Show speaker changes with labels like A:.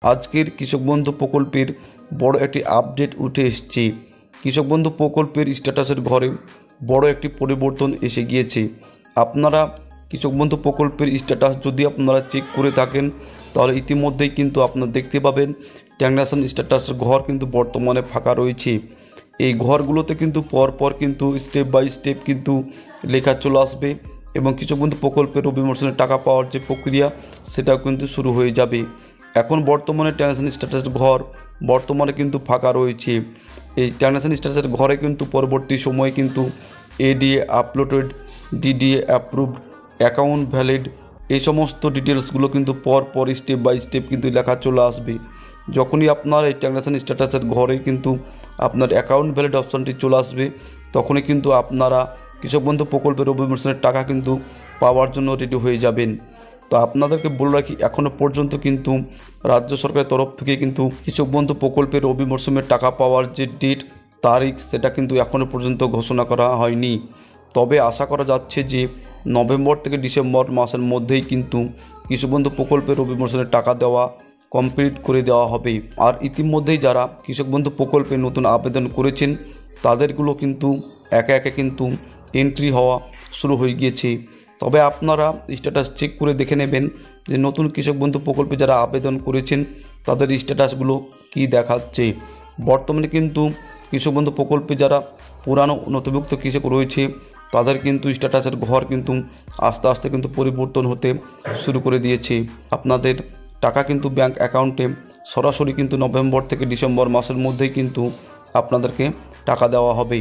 A: আজকের কৃষক বন্ধু প্রকল্পের বড় একটি আপডেট উঠে এসেছে। কৃষক বন্ধু প্রকল্পের স্ট্যাটাসের ঘরে বড় একটি পরিবর্তন এসে গিয়েছে। আপনারা কৃষক বন্ধু প্রকল্পের স্ট্যাটাস যদি আপনারা চেক করে থাকেন তাহলে ইতিমধ্যেই কিন্তু আপনারা দেখতে পাবেন ট্রানজাকশন স্ট্যাটাসের ঘর কিন্তু বর্তমানে ফাঁকা রয়েছে। এই ঘরগুলোতে কিন্তু পরপর কিন্তু স্টেপ বাই স্টেপ কিন্তু লেখা চলে আসবে এবং কৃষক বন্ধু প্রকল্পের রবি মরশুমের টাকা পাওয়ার যে প্রক্রিয়া সেটাও কিন্তু শুরু হয়ে যাবে। এখন বর্তমানে ট্রানজাকশন স্ট্যাটাসের ঘর বর্তমানে কিন্তু ফাঁকা রয়েছে। এই ট্রানজাকশন স্ট্যাটাসের ঘরে কিন্তু পরবর্তী সময়ে কিন্তু ADA uploaded, DDA approved, account valid এই সমস্ত ডিটেলসগুলো কিন্তু পর স্টেপ বাই স্টেপ কিন্তু লেখা চলে আসবে। যখনই আপনার এই ট্রানজাকশন স্ট্যাটাসের ঘরে কিন্তু আপনার অ্যাকাউন্ট ভ্যালিড অপশানটি চলে আসবে তখনই কিন্তু আপনারা কৃষক বন্ধু প্রকল্পের রবি মরশুমের টাকা কিন্তু পাওয়ার জন্য রেডি হয়ে যাবেন। তো আপনাদেরকে বলে রাখি, এখনও পর্যন্ত কিন্তু রাজ্য সরকারের তরফ থেকে কিন্তু কৃষক বন্ধু প্রকল্পের রবি মরশুমের টাকা পাওয়ার যে ডেট তারিখ সেটা কিন্তু এখনও পর্যন্ত ঘোষণা করা হয়নি। তবে আশা করা যাচ্ছে যে নভেম্বর থেকে ডিসেম্বর মাসের মধ্যেই কিন্তু কৃষক বন্ধু প্রকল্পের রবি মরশুমের টাকা দেওয়া কমপ্লিট করে দেওয়া হবে। আর ইতিমধ্যেই যারা কৃষক বন্ধু প্রকল্পে নতুন আবেদন করেছেন তাদেরগুলো কিন্তু একে একে কিন্তু এন্ট্রি হওয়া শুরু হয়ে গিয়েছে। তবে আপনারা স্ট্যাটাস চেক করে দেখে নেবেন যে নতুন কৃষক বন্ধু প্রকল্পে যারা আবেদন করেছেন তাদের স্ট্যাটাসগুলো কী দেখাচ্ছে। বর্তমানে কিন্তু কৃষক বন্ধু প্রকল্পে যারা পুরানো নথিভুক্ত কৃষক রয়েছে তাদের কিন্তু স্ট্যাটাসের ঘর কিন্তু আস্তে আস্তে কিন্তু পরিবর্তন হতে শুরু করে দিয়েছে। আপনাদের টাকা কিন্তু ব্যাংক অ্যাকাউন্টে সরাসরি কিন্তু নভেম্বর থেকে ডিসেম্বর মাসের মধ্যেই কিন্তু আপনাদেরকে টাকা দেওয়া হবে।